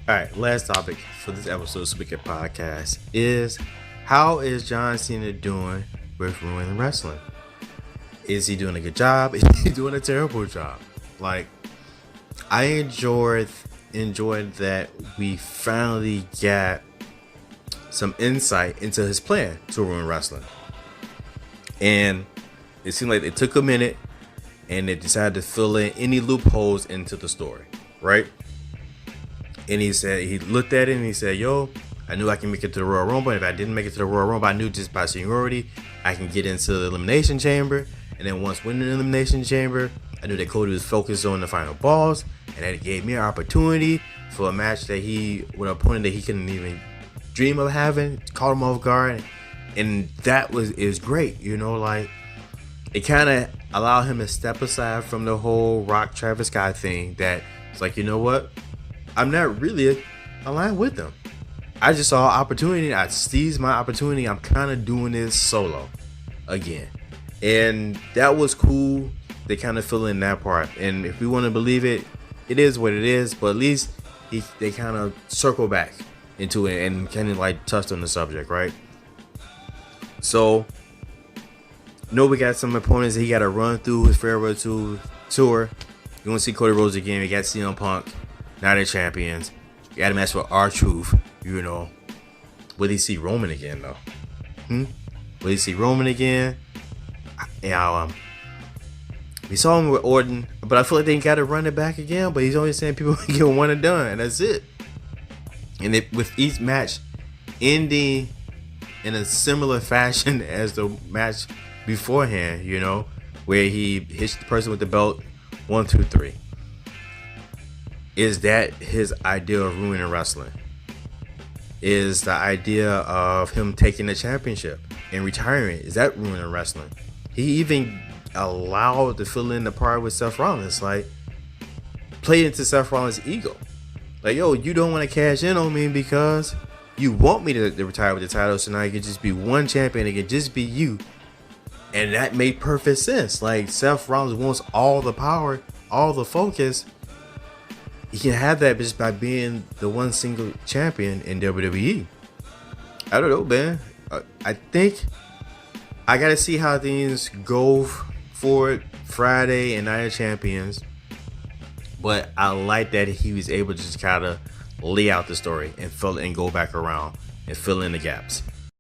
All right, last topic for this episode of Speaker Podcast is how is John Cena doing with ruining wrestling? Is he doing a good job? Is he doing a terrible job? Like, I enjoyed that we finally got some insight into his plan to ruin wrestling. And it seemed like it took a minute and they decided to fill in any loopholes into the story, right? And he looked at it and he said, yo, I knew I can make it to the Royal Rumble. If I didn't make it to the Royal Rumble, I knew just by seniority, I can get into the Elimination Chamber. And then once winning the Elimination Chamber, I knew that Cody was focused on the final boss. And that gave me an opportunity for a match that with an opponent that he couldn't even dream of having, caught him off guard. And that is great, like it kind of allowed him to step aside from the whole Rock Travis Scott thing. That it's like, you know what? I'm not really aligned with them. I just saw an opportunity. I seized my opportunity. I'm kind of doing this solo again. And that was cool. They kind of fill in that part. And if we want to believe it, it is what it is. But at least they kind of circle back into it and kind of like touched on the subject, right? So, we got some opponents that he got to run through his farewell tour. You want to see Cody Rhodes again. We got CM Punk. Now they're champions. You got a match with R-Truth, Will he see Roman again, though? Will he see Roman again? Yeah, we saw him with Orton, but I feel like they got to run it back again. But he's always saying people get one and done, and that's it. And with each match ending in a similar fashion as the match beforehand, where he hits the person with the belt 1, 2, 3. Is that his idea of ruining wrestling? Is the idea of him taking the championship and retiring, is that ruining wrestling? He even allowed to fill in the part with Seth Rollins, like play into Seth Rollins' ego. Like, yo, you don't want to cash in on me because you want me to retire with the title, so now you can just be one champion, it can just be you. And that made perfect sense. Like, Seth Rollins wants all the power, all the focus. He can have that just by being the one single champion in WWE. I don't know, man. I think I got to see how things go for Friday and Night of Champions. But I like that he was able to just kind of lay out the story and go back around and fill in the gaps.